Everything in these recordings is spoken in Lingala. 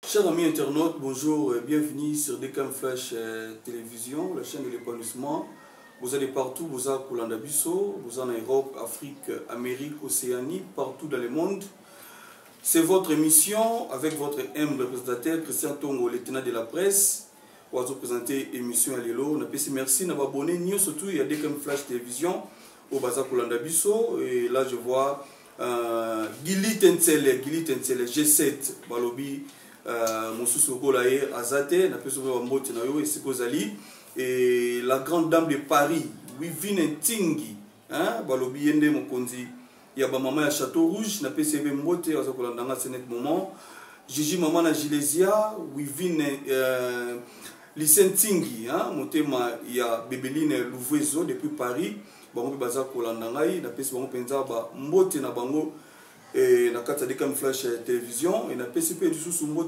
Chers amis internautes, bonjour et bienvenue sur DKM Flash Télévision, la chaîne de l'épanouissement. Vous allez partout, vous êtes pour l'Andabiso, vous êtes en Europe, Afrique, Amérique, Océanie, partout dans le monde. C'est votre émission avec votre humble représentateur Christian Tongo, le tenant de la presse. Vous allez présenter l'émission à l'élo. Merci de vous abonner. Nous surtout, il y a DKM Flash Télévision au Bazar pour l'Andabiso. Et là, je vois Gili Tensele, G7, Balobi. Et la grande dame de Paris, Wivine Tingi, Balobi Yende Mokonzi, Yaba Maman à Château Rouge, n'a pas sévé Mote, à ce moment. Gigi Maman à Gilesia, Wivine Lycée Tingi, Motema, il y a Bébeline Louvezo depuis Paris, Bango Bazar Kolandangai, n'a pas sévé Mote na Bango. Et la carte de DKM Flash Télévision, et la PCP du sous-mot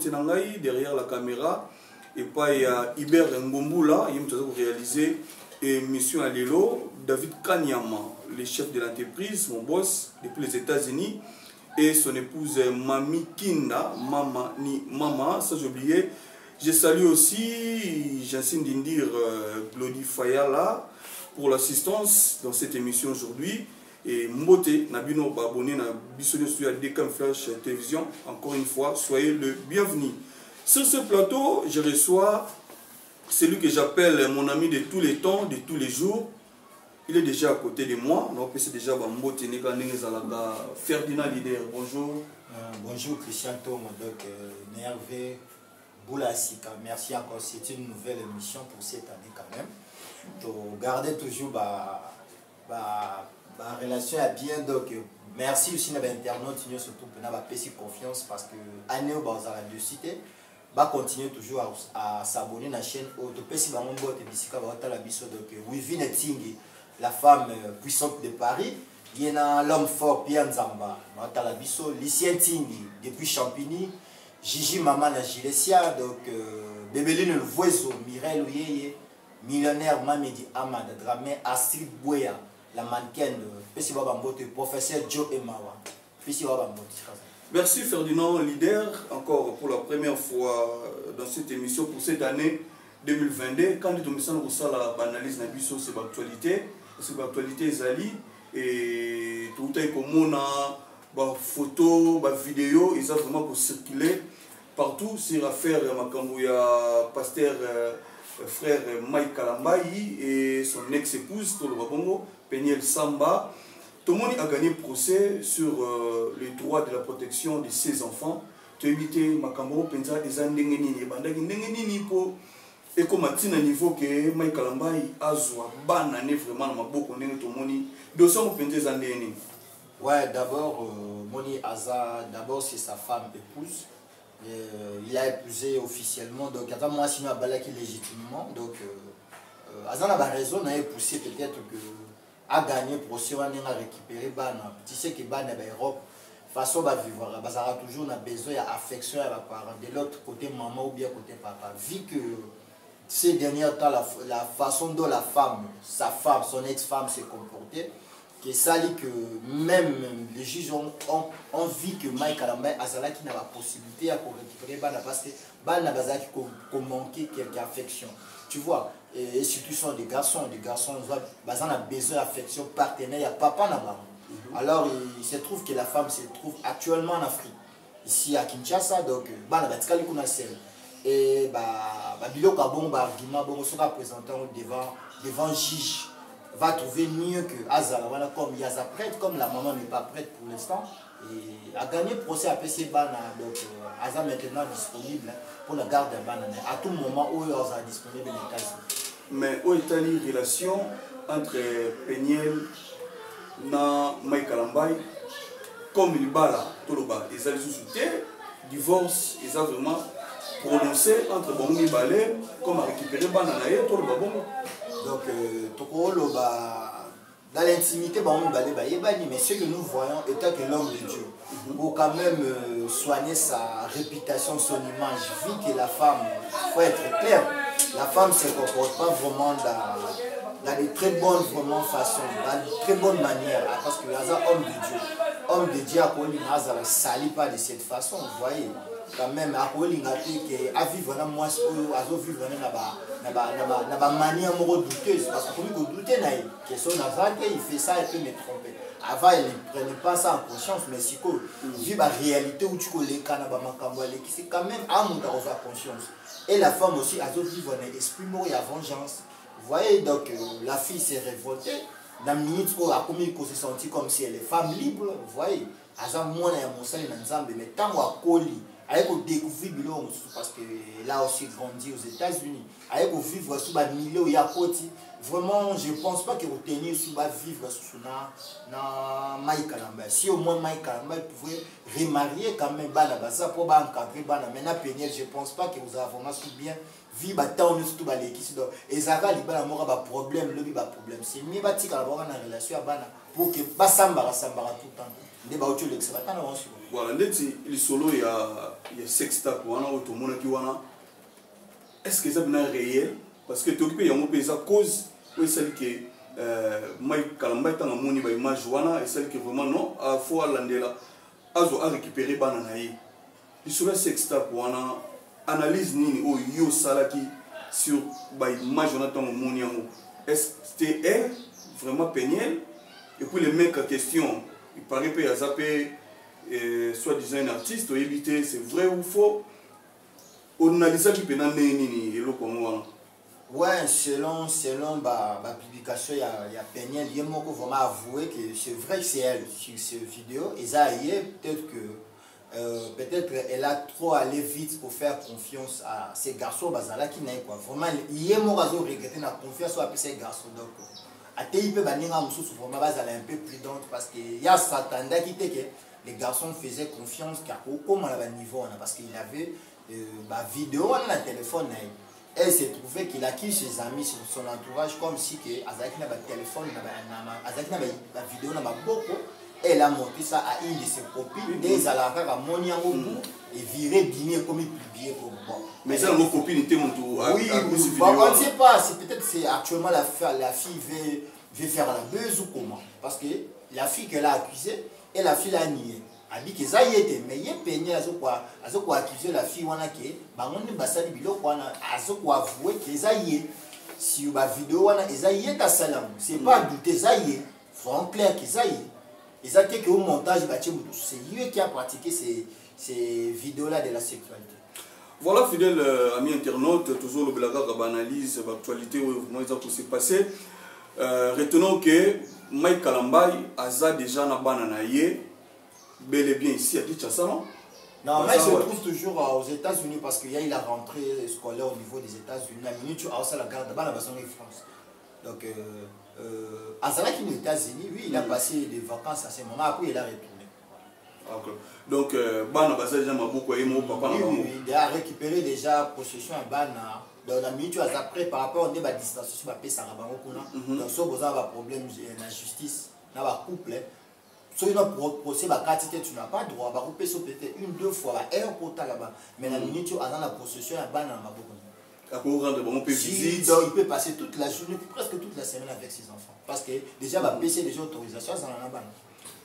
derrière la caméra. Et puis il y a Iber Ngombula, il a réalisé une mission à l'élo. David Kanyama, le chef de l'entreprise, mon boss, depuis les États-Unis. Et son épouse Mami Kinda, Mama, ça j'ai oublié. Je salue aussi Jacinthe Dindir Glody Fayala pour l'assistance dans cette émission aujourd'hui. Et Mbote, Nabino Babone, Nabissonné sur DKM Flash Télévision. Encore une fois, soyez le bienvenu. Sur ce plateau, je reçois celui que j'appelle mon ami de tous les temps, de tous les jours. Il est déjà à côté de moi. Donc, c'est déjà Mbote Ferdinand Leader. Bonjour. Bonjour Christian Tom, donc Nervé Boulasika. Merci encore. C'est une nouvelle émission pour cette année quand même. Donc, gardez toujours la relation est bien, donc merci aussi à l'internaute, surtout pour avoir confiance parce que l'année où vous avez de cité, va continuer toujours à s'abonner à la chaîne. Wivine Tingi, la femme puissante de Paris, il y a l'homme fort Pierre Nzamba, Lycée Tingi depuis Champigny, Gigi Maman à Gilesia, donc Bébeline Louvezo, Mireille Ouyeye, millionnaire Mamedi Ahmad, Dramé Astrid Bouya. La mannequin de professeur Joe Emawa. Merci Ferdinand Leader, encore pour la première fois dans cette émission pour cette année 2022. Quand nous sommes dans l'analyse de l'actualité, c'est l'actualité Zali et tout est comme on a photos, vidéos, ils ont vraiment pour circuler partout sur l'affaire Makambouya, pasteur frère Mike Kalambayi et son ex-épouse Tolo Babongo, Peniel Samba. Tout le monde a gagné procès sur les droits de la protection de ses enfants. Tu as évité Makambo Penza des Andengeni, Bandagi Nengeni pour et comme à niveau que Mike Kalambayi a zoa banane vraiment ma beaucoup nenge tout le monde. Deux cents Penza Andengeni. Ouais, d'abord Moni Aza, d'abord c'est sa femme épouse. Il a épousé officiellement, donc avant moi sinon à Balaki légitimement, donc Azan a raison, il a poussé peut-être que a gagné procès, on a récupéré Bana. Tu sais que Bana est Europe, façon va vivre, Bazara toujours on a besoin d'affection à la parent, de l'autre côté maman ou bien côté papa. Vu que ces derniers temps la façon dont la femme, sa femme, son ex-femme s'est comportée, que ça dit que même les juges ont vu que Mike Kalambayi Azala qui n'a pas la possibilité à récupérer Bana parce que Bana Bazaki qu'on manquait quelque affection. Tu vois, et surtout sont des garçons Bazan a besoin d'affection partenaire, il y a papa là-bas. Alors il se trouve que la femme se trouve actuellement en Afrique, ici à Kinshasa, donc Bana Batikali qu'on a celle. Et Biloko a bon argument, bon, on sera présenté devant juge. Va trouver mieux que Azala, voilà, comme il y a sa prête, comme la maman n'est pas prête pour l'instant, et a gagné procès à PC Bana, donc Azala maintenant disponible pour la garde de Bana, à tout moment où il est disponible dans les cas. Mais où est la relation entre Peniel et Mike Kalambayi, comme il bala, tout le bas, ils ont soutenu, divorce, ils ont vraiment prononcé entre Bongi Balé, comme à récupérer Bana, tout le bas. Donc, dans l'intimité, mais ce que nous voyons étant que l'homme de Dieu, pour quand même soigner sa réputation, son image, vu que la femme, il faut être clair, la femme ne se comporte pas vraiment dans de très bonnes façons, dans de très bonnes manières, parce que Hazard, homme de Dieu. homme de Dieu à ne salit pas de cette façon, vous voyez. Quand même, à vivre dans moi, à vivre dans ma manière douteuse. Parce que pour nous douter, il fait ça et peut me tromper. Avant, il ne prenait pas ça en conscience, mais si tu vis la réalité où tu connais c'est quand même à mon conscience. Et la femme aussi, elle vivre dans l'esprit mort et la vengeance. Vous voyez, donc la fille s'est révoltée. Dans la minute où elle s'est sentie comme si elle est femme libre, vous voyez. Mais tant qu'on avec découvrir parce que là aussi grandi aux États-Unis, avec vivre sous le milieu il y a côté, vraiment je pense pas que vous teniez sous vivre sous na Mike Kalamba. Si au moins Mike Kalamba pouvait remarier quand même ça pour encadrer maintenant Péniel, je pense pas que vous avez vraiment sous bien vivre tant on surtout l'équipe donc et ça va libérer mort ba problème le ba problème c'est mieux ba tika avoir une relation à bana pour que ba sambara tout le temps des ba autre l'ex ba tant voilà ndeti le solo il y a sextape wana otomona ki wana est-ce que ça bien réel parce que t'occupé yango pesa cause ou celle que Mike Kalamba tanga moni ba image wana et celle que vraiment non à faut landela azo a récupérer bana naïe le solo sextape wana analyse nini o yo salaki sur ba image wana tanga moni yango est-ce que c'était elle vraiment Péniel et puis le mec en question il paraît que Yazapé soit disant un artiste, éviter c'est vrai ou faux. On a dit ça qui peut n'en nini et le comment. Ouais, selon la publication, il y a Péniel, il y a vraiment avoué que c'est vrai que c'est elle sur cette vidéo. Et ça y est, peut-être elle a trop allé vite pour faire confiance à ces garçons là qui n'est quoi. Vraiment, il y a mon réseau regretté la confiance à ces garçons. Donc, à TIP, vraiment un peu prudente parce qu'il y a Satan qui était que les garçons faisaient confiance car au niveau parce qu'il avait ma vidéo dans le téléphone. Elle s'est trouvée qu'il a quitté ses amis sur son entourage comme si que Azaki n'a pas de téléphone, Azaki n'a pas de vidéo n'a pas beaucoup. Elle a montré ça à une de ses copines, des alarmes à Moniango et virer dîner comme il publiait pour moi. Mais ça, nos copines étaient mon tour. Oui, on ne sait pas. Peut-être c'est actuellement la fille veut faire la buzz ou comment. Parce que la fille qu'elle a accusée, et la fille l'a nié. Elle dit que ça y était. Mais il y a peigné à ce quoi accuser la fille, on a que, on ne va pas avouer que ça y est. Si la vidéo, on a ça y est à salam. C'est pas douter, ça y est. Il faut en clair que ça y est. Et ça fait qu'au montage, c'est lui qui a pratiqué ces vidéos-là de la sexualité. Voilà, fidèles amis internautes, toujours le blague analyse l'actualité où ça s'est passé. Retenons que Mike Kalamba a déjà na bananaye, bel et bien ici à Kinshasa, non? Non, Mike se trouve toujours aux États-Unis parce qu'il y a eu la rentrée scolaire au niveau des États-Unis. La minute où la garde, la France. Donc, Azala qui est aux États-Unis, oui, il a passé des vacances à ce moment, après il a retourné. Okay. Donc, Bana Basa déjà m'a beaucoup aimé, papa. Oui, il a récupéré déjà possession à Bana. Dans la minute où après, par rapport à la distance, sur la paix, ça va donc, si vous avez un problème de la justice, dans le couple, si vous avez un procès, tu n'as pas le droit, vous couper peut-être une, deux fois, un portal là-bas. Mais la minute où vous avez la possession à Bana, il peut passer toute la journée, presque toute la semaine avec ses enfants. Parce que déjà, il PC déjà autorisation dans la Bana.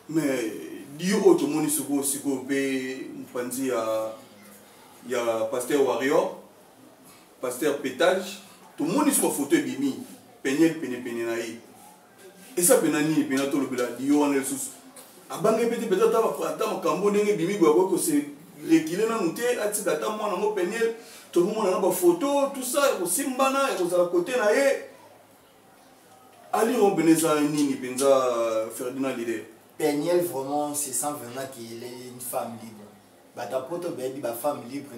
Mais, Dieu, tout le monde il y a Pasteur Warrior, Pasteur Pétage, tout le monde est sur photo bimi, Péniel, Pénénaï. Et ça, Pénani, Pénato, le Bela, Dieu, on est sous. A banque peut-être à Cambodge, bimi, que c'est réquilé dans nous, à Tigata, moi, dans Péniel, tout le monde a une photo, tout ça, au Simbana, et aux à côté, Ali, on beneza Nini, Penza, Ferdinand Lidé. Péniel, vraiment, c'est sent vraiment qu'il est une femme libre. Femme libre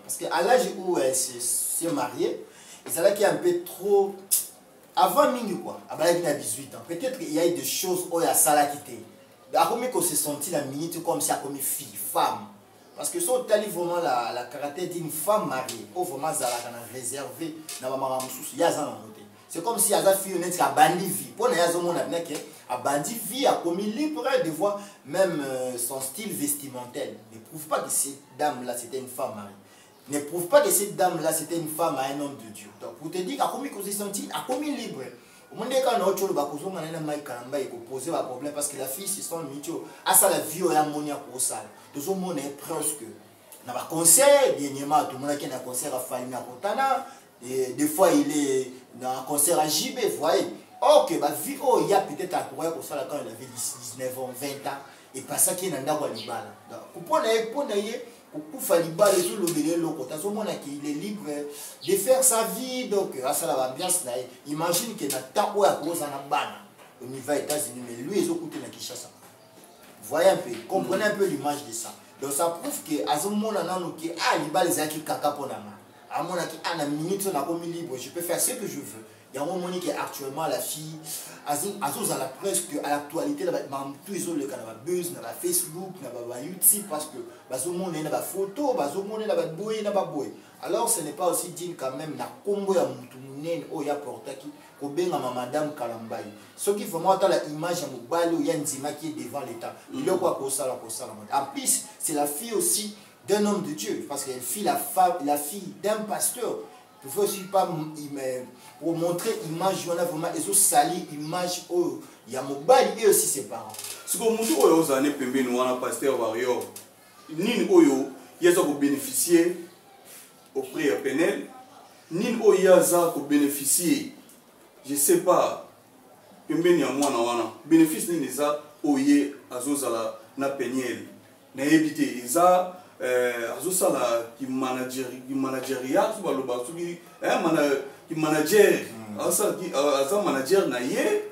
parce qu'à l'âge où elle s'est mariée, c'est là qui est un peu trop avant mingi quoi, il a 18 ans, peut-être qu'il y a eu des choses où il y a ça là qui était. Après qu'on s'est senti la minute comme ça comme fille, femme. Parce que si on a vraiment la caractère d'une femme mariée, ou vraiment ça réservé dans la maman il y a ça. C'est comme si la fille honnête a bandit vie. Pour les gens qui a bandit vie, a commis libre de voir même son style vestimentaire. Ne prouve pas que cette dame-là c'était une femme mariée. Ne prouve pas que cette dame-là c'était une femme à un homme de Dieu. Donc pour te dire qu'à commis qu'on s'est senti, a commis libre. Au monde quand on a autre chose, bah cause on a un Mike Kalamba et poser un problème parce que la fille c'est son mito. À ça la vie on a monia pour ça. Tout le monde est presque. On a un concert dernièrement tout le monde qui a un concert à Falina Kotana et des fois il est dans un concert à JB, vous voyez. Ok, bah vie il y a peut-être à courir pour ça là quand il avait 19 ans, 20 ans et pas ça qui est dans la libala. Donc pour il est libre de faire sa vie, donc à ça l'ambiance là. Imagine qu'il y a tant où à cause au niveau des États-Unis, mais lui ils ont coûté la Kinshasa. Voyez un peu, comprenez un peu l'image de ça. Donc ça prouve que à ce moment-là, nous les gens qui caca pour la main. À mon avis, à la minute on a comme libre, je peux faire ce que je veux. Il y a un moment qui est actuellement la fille, à la presse, à l'actualité, tous les autres, le canal buzz, dans Facebook, dans YouTube, parce que tout le monde a des photos, tout le monde a des boy, alors ce n'est pas aussi digne quand même, na Congo ya mutu o ya portaki, ko benga madame Kalambaye. Ce qui vraiment dans la image ya mobali ou ya nzima qui est devant l'État. Il y a quoi ça. En plus, c'est la fille aussi d'un homme de Dieu, parce qu'elle fille la fille d'un pasteur. Il ne faut aussi pas pour montrer l'image, il y a vraiment ils ont sali l'image où il y a mobile et aussi ses parents. Ce que nous avons dit, c'est que nous avons pasteur Wario. Nous avons bénéficié auprès de Penel. Nous avons bénéficié, je ne sais pas, bénéfice ni ça oye azozala na Penel. Na éviter ça azosala qui manageriat sur le bas qui manager asa manager na ye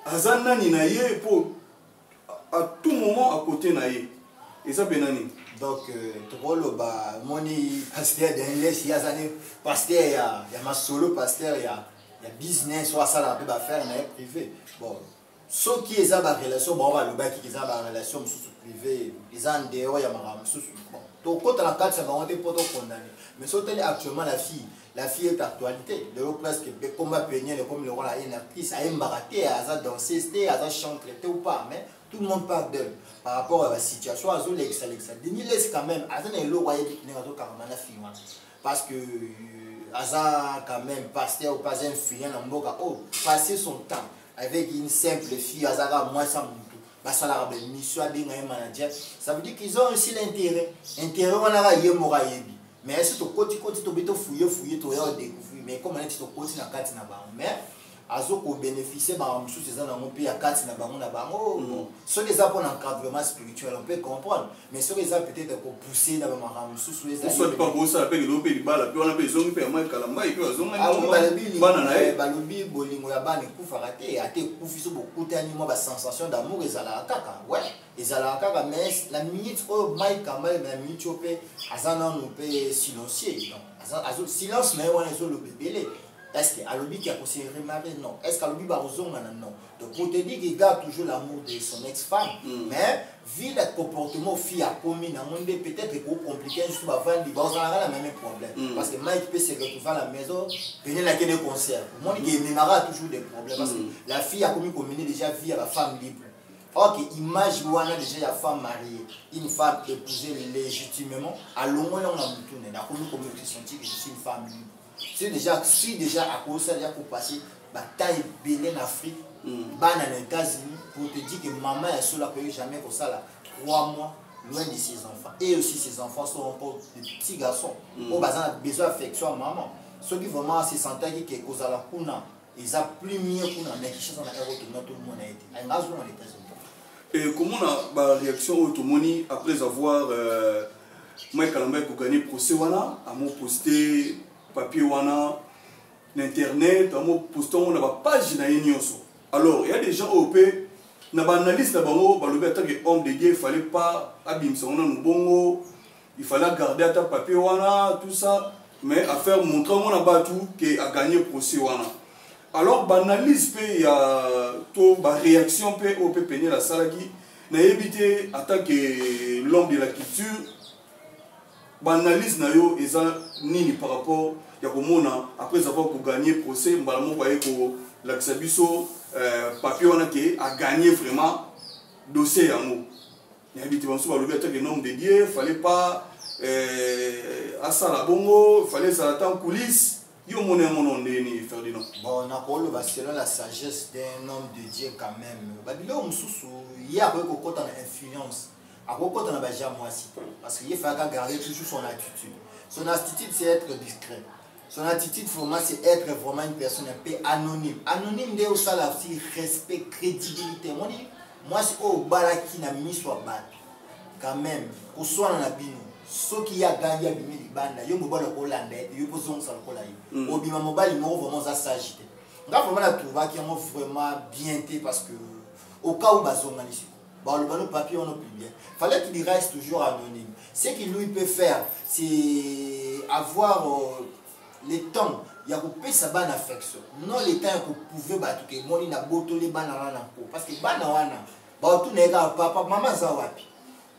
asa nani na ye pour à tout moment à côté na ye et ça benani donc tokolo ba moni pasteur d'English ya zane pasteur ya ma solo pasteur ya business ou ça la peut ba faire na privé bon ceux qui ont une relation, bon, le bac qui ont une relation privée, ils ont des hauts, il y a bon. Donc, quand on a 4, ça va être pas condamné. Mais surtout actuellement, la fille est actualité. Le presque, comme peigner, comme le rôle à une actrice, à une baraté, à danser, à chanter ou pas, mais tout le monde parle d'elle. Par rapport à la situation, à Alexa. Denis laisse quand même, à un élo, parce que, à quand même, pasteur ou pas un fille, passer son temps avec une simple fille, Azara, moi, ça veut dire qu'ils ont aussi l'intérêt. Intérêt, on a eu mais est-ce que tu continues à fouiller, tu vas découvrir. Mais comme on est au côté, mais Azoko bénéficier sous ces ans on peut à 4 na bango na bango ceux les a pour l'encadrement spirituel on peut comprendre mais ceux les a peut-être pour pousser na bango sous les soit pas pour ça avec l'opé du bal puis on a besoin de moi Kalamba et puis azonga balobi bolingo ya bana kufa raté a te kufiso beaucoup d'animaux ba sensation d'amour ezala kaka ouais ezala kaka mais la minute au Mike Kalamba la minute au pe azana no pe silencieux donc silence mais on est sur le bébé. Est-ce qu'à l'objet qui a conseillé marié? Non. Est-ce qu'à l'objet barozo non. Donc pour te dire qu'il garde toujours l'amour de son ex-femme, mais vu le comportement fille à commis, peut-être que c'est compliqué juste avant de avoir le même problème. Parce que Mike peut se retrouver à la maison, venir à des concerts. Moi, il y aura toujours des problèmes parce que la fille a commis déjà vie à la femme libre. Or, image où on a déjà la femme mariée, une femme épousée légitimement, à long on a tourné, on a commis senti que je suis une femme libre. Si déjà à cause de ça, pour passer bataille belée en Afrique, ban aux États-Unis, pour te dire que maman est seule, n'a jamais pour ça, 3 mois loin de ses enfants. Et aussi ses enfants sont encore des petits garçons. Ils ont besoin d'affection à maman. Ceux qui vraiment se sentent que cause à la kuna, ils ont plus mieux kuna, mais qui sont dans l'Europe que tout le monde a été. Ils ont besoin des États-Unis. Et comment la réaction au Tomoni après avoir Mike Kalamba pour gagner procès wana, à mon posté papier wana l'internet amo poston na ba page na yenyoso. Alors il y a des gens européens na ba analyste na bango ba lobi attaque homme de Dieu, il fallait pas abimsa on na bongo, il fallait garder ta papier wana tout ça mais à faire montrer on a battu que a gagné procès wana. Alors ba analyse pe ya to ba réaction pe au pe peiner la salaki na éviter attaque l'homme de la culture. Analyse na yo eza nini par rapport ya komona après avoir gagné procès mbalamo voyé ko l'Axabiso papier wana ke a gagné vraiment dossier yango ya biti banso ba lobi attaque nom de Dieu fallait pas à ça la bongo fallait ça attendre coulisses Yo moné mon ndeni Ferdinand. Bon, on a parlé selon la sagesse d'un homme de Dieu quand même. Babilo Moussou, il y a beaucoup de influence. À beaucoup de parce qu'il faut garder toujours son attitude. Son attitude, c'est être discret. Son attitude, vraiment, c'est être vraiment une personne un peu anonyme. Anonyme, c'est aussi respect, crédibilité. Moi, c'est au balaki n'a mis sur bat. Quand même, qu'on soit dans la bine. Ce qui a gagné les bandes, il y a un Hollandais, il y a un Hollandais. Au bima mobile, il vraiment ça s'agiter. Donc vraiment la trouva qui est vraiment bien été parce que au cas où bazonga ici, bah le papier on a plus bien. Fallait qu'il reste toujours anonyme. Ce qu'il lui peut faire, c'est avoir le temps. Il y a coupé sa bonne affection. Non les temps que vous pouvez battre que moi il n'a boto les bandes parce que bana wana, bah tout n'est pas papa maman zawapi.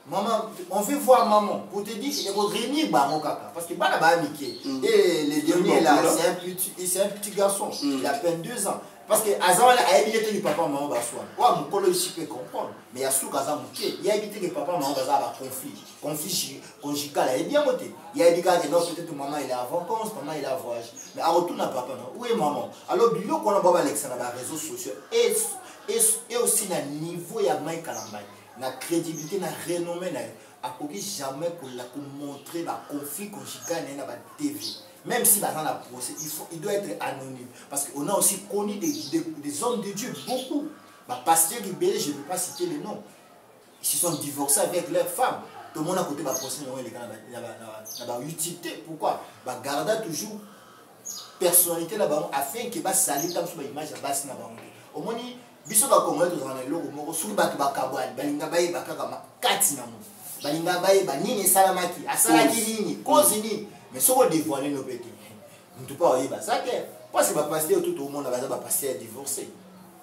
Maman, on veut voir maman. Pour te dire, il faut réunir mon caca. Parce que Bana ba Mickey. Et le dernier là, c'est un petit garçon. Il a à peine 2 ans. Parce que Azan a évité que papa maman va soir. Ouais, mon colo ici peut comprendre. Mais il y a sous Azan Mickey. Il a évité que papa maman va avoir conflit. Conflit conjugal. Il est bien monté. Il a dit que non, peut-être que maman il est avant vacances, maman il est à voyage. Mais à retour à papa non. Où est maman? Alors, du coup, on a pas Alexandre dans les réseaux sociaux. Et aussi dans le niveau, il y a Mike Kalambay. La crédibilité, la renommée, à côté jamais pour montrer le conflit conjugal dans la TV. Même si dans la procès, il doit être anonyme. Parce qu'on a aussi connu des hommes de Dieu, beaucoup. Pasteur Libéré, je ne peux pas citer les noms. Ils se sont divorcés avec leurs femmes. Tout le monde a côté de la procès, il y a utilité. Pourquoi? Garder toujours personnalité là-bas afin que salir dans son image à base là-bas. Au moins, biso ba Congolais tozana loko moko soki bato bakabwani balinga bayeba kaka makati na mo balinga bayeba nini esalamaki asalaki nini kozi nini mais soko dévoiler no pete mutu pa oyeba ça te parce que bapasteur tout au monde baza bapasteur divorcé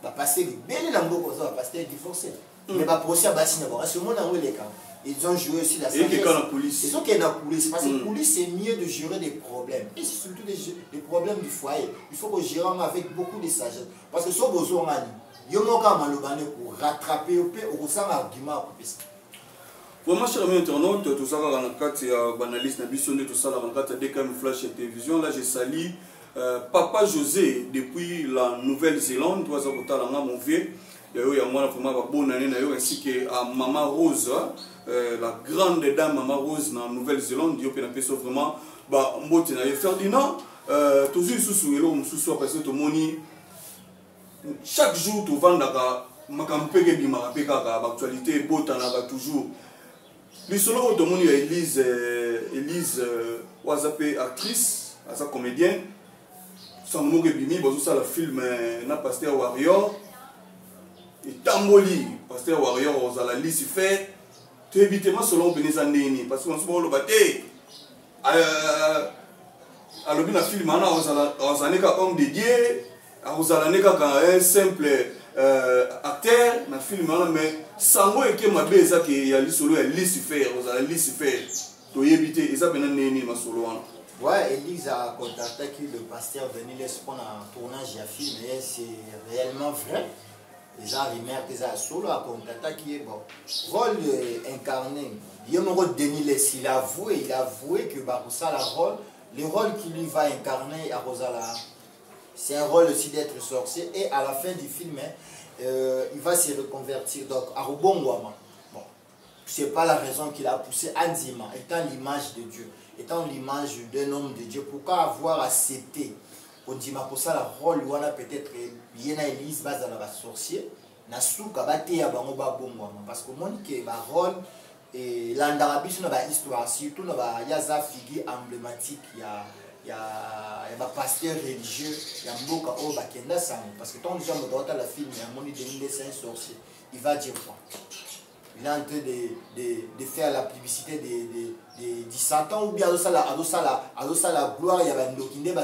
bapasteur bele na mboka baza bapasteur divorcé mais baprocès basi na bango ce monde yango eleka ils ont joué aussi la sagesse. Ils ont qu'il y a la police parce que la police c'est mieux de gérer des problèmes et c'est surtout des problèmes du foyer. Il faut que gérer avec beaucoup de sagesse parce que si on besoin yomoka malobane pour rattraper au peu au sang argument à couper ça. Vraiment cher ami internaute, tout ça dans le cadre de banaliste na biso tout ça dans le cadre de DKM Flash et télévision là je salue Papa José depuis la Nouvelle-Zélande, toi ça kotala nga mon vieux. D'ailleurs il y a moi vraiment bonne année d'ailleurs ainsi que à Maman Rose, la grande dame Maman Rose na Nouvelle-Zélande, yo pe na peso vraiment ba mbote na Ferdinand toujours sous elo mususu parce que to moni chaque jour tu vends makampeke bimaka pe kaka actualité botanaka toujours lisolo to moni Elise wazape actrice asa comédienne sans moke bimi bozo ça le film na Pasteur Warrior et tamboli Pasteur Warrior aux la Lucifer tu évitement selon beneza ndeni parce qu'on se bo lo baté alobi na film ana aux aneka homme de Dieu Aruzalane kaka un simple acteur na film mais sango eke mabe eza ke ya lisolo ya Lucifer ozala Lucifer to yebite eza pena neni masolo wana. Ouais, Elise a contacté le pasteur Denis pour un tournage à film et c'est réellement vrai. Les gens remarquent que ça solo a contacté qui est bon. Rôle incarné. Denis il a avoué que pour ça la rôle, le rôle qu'il lui va incarner à Rosala. C'est un rôle aussi d'être sorcier et à la fin du film, il va se reconvertir donc à Rubongwama. Bon, c'est pas la raison qu'il a poussé Anzima, étant l'image de Dieu, étant l'image d'un homme de Dieu. Pourquoi avoir accepté Ondima pour ça la rôle ou peut-être bien à Elise base dans la sorcier, na souka baté ya bango ba Bongwama parce que mon que ba rôle et l'andarabis na ba histoire surtout na ba yaza figure emblématique il y a un pasteur religieux, il y a un mot qui parce que tant que j'aime la film, il y a un moni de sorcier, il va dire quoi? Il est en train de faire la publicité de Satan ou bien la gloire, il y a un dokinde,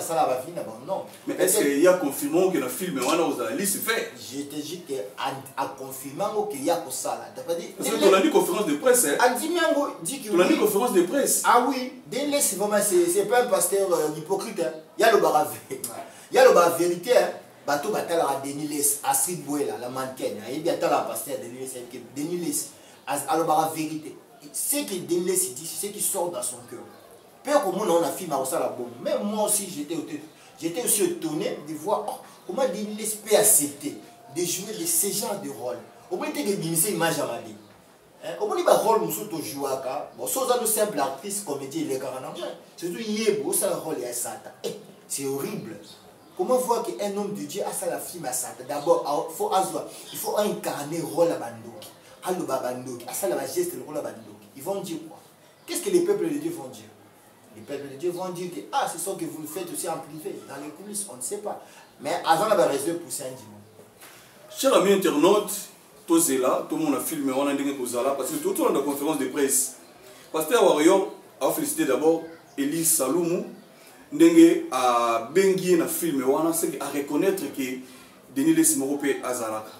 non. Mais est-ce qu'il y a confirmé que le film est fait? Je te dis qu'à confirmer qu'il y a ça. Parce que tu as dit conférence de presse. Tu as dit conférence de presse. Ah oui, c'est pas un pasteur hypocrite. Il y a le baravé. Il y a le vérité. Bateau Batal a Denis Astrid Bouela, la mannequin. Il y a la pasteur Denis alors la vérité. Ce que Denis dit, c'est ce qui sort dans son cœur. Peu comme on a filmé ça la bombe. Même moi aussi, J'étais aussi étonné de voir comment il peut accepter de jouer de ce genre de rôle. Au moins, il y a une image à ma vie. Au moins, il y a un rôle qui est joué. Bon, si vous avez une simple actrice, comédie, il est carrément. C'est tout, il est beau, ça le rôle est à Satan. C'est horrible. Comment voir qu'un homme de Dieu a ça la film à Satan? D'abord, il faut incarner le rôle à Bandoki. Alors, Bandoki, à ça la geste le rôle à Bandoki. Ils vont dire quoi? Qu'est-ce que les peuples de Dieu vont dire? Les peuples de Dieu vont dire que c'est ça que vous le faites aussi en privé, dans les coulisses, on ne sait pas. Mais avant la raison pour ça, chers amis internautes, tout le monde a filmé, on a dit que parce que tout le monde a la conférence de presse. Pasteur Warrior a félicité d'abord Elise Saloumou, ndenge a bengi na filmé, c'est à reconnaître que Denis Lessimoro Azaraka.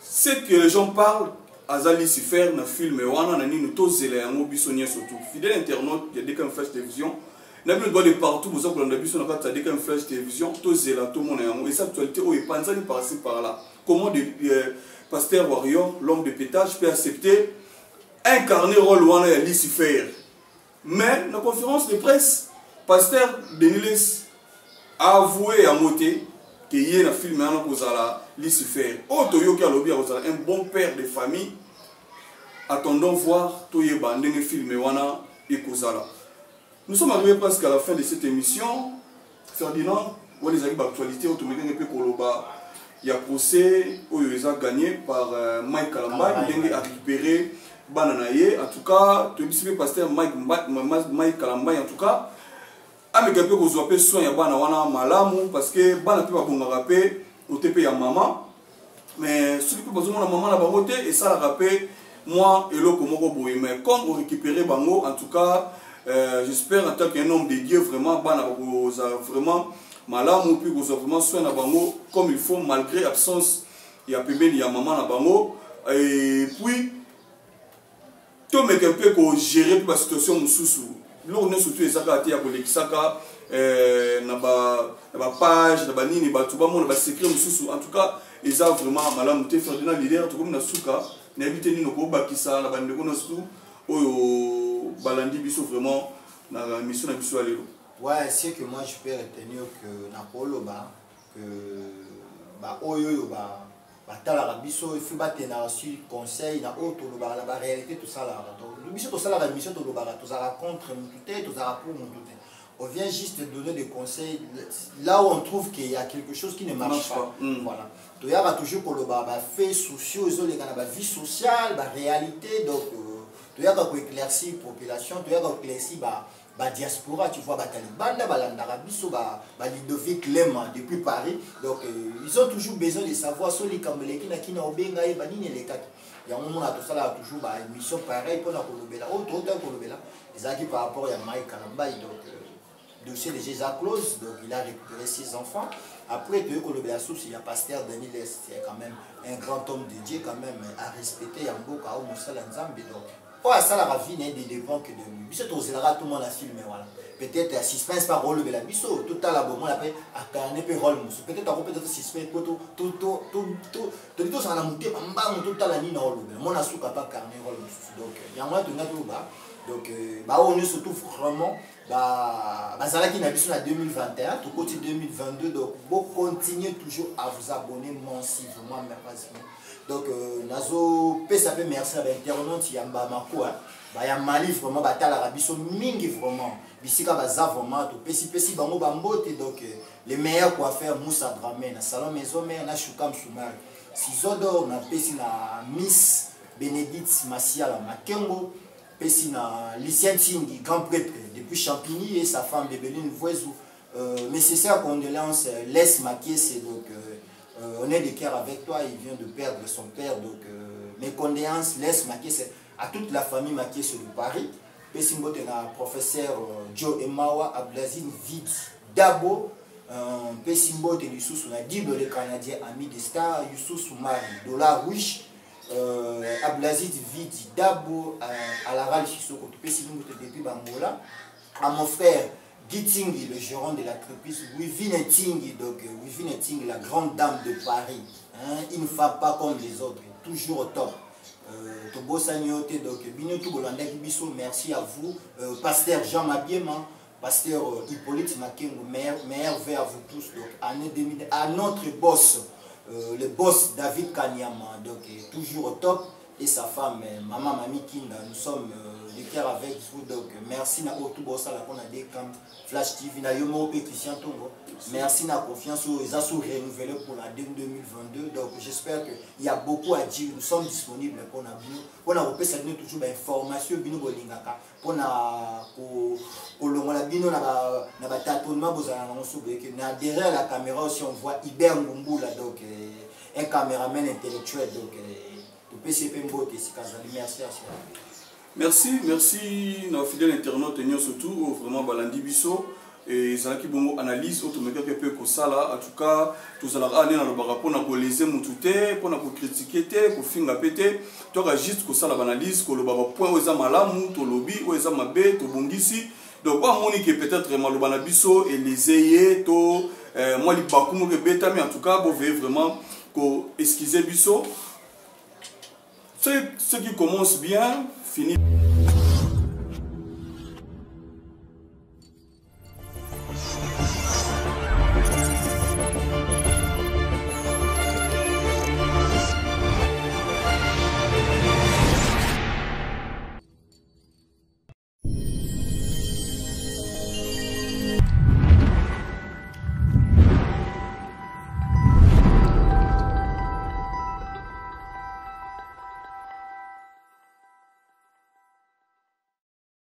C'est que les gens parlent. Azali si faire na film wana na nini tozela yango biso nyeso tout fidèle internaute il y a des comme flash télévision na bien droit de partout vous savez que biso na kata des comme flash télévision tozela tout mon yango et cette actualité o epanzani par-ci par-là comment Pasteur Warrior l'homme de pétage peut accepter incarner rôle wana ya Lucifer mais la conférence de presse Pasteur Denis a avoué à moté que y a un film Lucifer. Otoyo qui a lobby un bon père de famille. Attendons voir Toye Bandeng film wana et Kozala. Nous sommes arrivés presque à la fin de cette émission. Ferdinand, on les a eu d'actualité automatique un peu Koloba. Il y a procès où ils ont gagné par Mike Kalamba. Il a récupéré Bananaye. En tout cas, tu es pasteur Mike Kalamba en tout cas. Mais quelqu'un qui a fait soin de malamu parce que bana peut pas bon rapper au TP ya maman mais celui qui besoin de maman la bangote et ça la rapper moi et l'autre comment boy mais comme on récupérer bango en tout cas j'espère en tant qu'un homme de Dieu vraiment bana vraiment malamu puis vraiment soin de bango comme il faut malgré l'absence il y a pembeni il y a maman la bango et puis tout mais quelqu'un qui gérer la situation mususu. L'on est surtout les accords à Bolekisaka, na page, na banini, batuba mon, na secret mususu. En tout cas, ils ont vraiment malade. Nous Ferdinand leader, tout comme na souka, n'habite ni noko bakisa, na bandeko na sou, oyo balandi biso vraiment na mission na biso alelo. Ouais, c'est que moi je peux retenir que na koloba que oyo batala biso il faut battre sur conseil na auto la réalité tout ça là donc le biso tout ça la mission tout le bara tout ça contre tout ça pour tout on vient juste donner des conseils là où on trouve qu'il y a quelque chose qui ne marche pas voilà tu y a toujours pour le bara fait sociaux ils ont les la vie sociale la réalité donc tu y a quoi éclaircir population tu y a quoi éclaircir diaspora, tu vois, Talibanda, Balandarabiso, Ludovic Lema depuis Paris. Donc, ils ont toujours besoin de savoir sur les Kambeleki, qui n'a obenga et banine les quatre. Il y a un moment, tout ça là, toujours une mission pareille pour la Kolobela. Autre Kolobela, les acquis par rapport à Mike Kalambay. Donc, le dossier de Jésus close, donc il a récupéré 6 enfants. Après, de Kolobela Sous, il y a Pasteur Denis Lest, c'est quand même un grand homme de Dieu, quand même, à respecter Yamboka, Moussala Nzambe. Donc, ça la vie n'est des dépens que de lui. C'est tout le monde a filmé voilà. Peut-être suspense par rôle de la biso tout à la bon on appelle à carnet pe rôle peut-être peut-être suspense tout ça la monter mbam tout à la ni rôle mon a sous pas carnet rôle donc il y a moi de ngatu ba donc on est surtout vraiment ça qui n'a biso en 2021 tout côté 2022 donc vous continuez toujours à vous abonner massivement merci. Donc, nazo PSAP merci à l'internaute Yamba Mako, ya Mali vraiment batala rabiso mingi vraiment, bisika baza vraiment to pesi bango bambote donc les meilleurs coiffeurs Moussa Dramé na salon maison mère na Choukam Soumari. Sizodo na pesi na Miss Bénédicte Massiala Makengo, pesi na Lucien Tingi grand prêtre depuis Champigny et sa femme Bébeline Voisou. Nécessaire condoléances laisse Makiese donc on est de cœur avec toi, il vient de perdre son père, donc mes condoléances, laisse Makiese à toute la famille Makiese de Paris. Pessimbote na professeur Joe Emawa, Ablazine Vidi Dabo, Pessimbote Yususu na Dible le Canadien, ami de Star, Yususu Mari, Dollar Rouge, Ablazine Vidi Dabo, à la Ral Chisoko, Pessimbote depuis Bangola, à mon frère Gitingi, le gérant de l'entreprise, Wivine Tingi, donc Wivine Tingi, la grande dame de Paris. Hein, il ne fait pas comme les autres, toujours au top. Tobo Sanyote, donc Binotou Bolandek Bisso, merci à vous. Pasteur Jean Mabiema, Pasteur Hippolyte Makengo, meilleur vœu à vous tous. Donc, année 2000, à notre boss, le boss David Kanyama, donc toujours au top, et sa femme, Maman Mami Kinda, nous sommes de cœur avec vous. Donc, merci na tout bossa la qu'on a des comme Flash TV, na yomo et Christian Tongo. Merci na confiance aux assos renouvelés pour la 2022. Donc, j'espère qu'il y a beaucoup à dire. Nous sommes disponibles pour nous. On a repéré toujours d'informations bino bolingaka. Pour la bino na ba tâtonnement bozana na sobe que na derrière la caméra aussi on voit Iber Ngumbula, donc un caméraman intellectuel, donc le PCP Mbote merci à merci nos fidèles internautes et surtout vraiment balandi biso et ça qui bon analyse automatique que peut que ça là en tout cas tout ça là année dans le rapport na ko léser mututé pour na ko critiquer té ko finga pété to ka juste que ça la analyse ko le baba point oza malamu to lobby oza mabe to bongisi donc quoi monique peut-être maloba na biso et les ayés to moi li bakumo ke beta mais en tout cas vous voyez vraiment ko excuser biso ce qui commence bien finit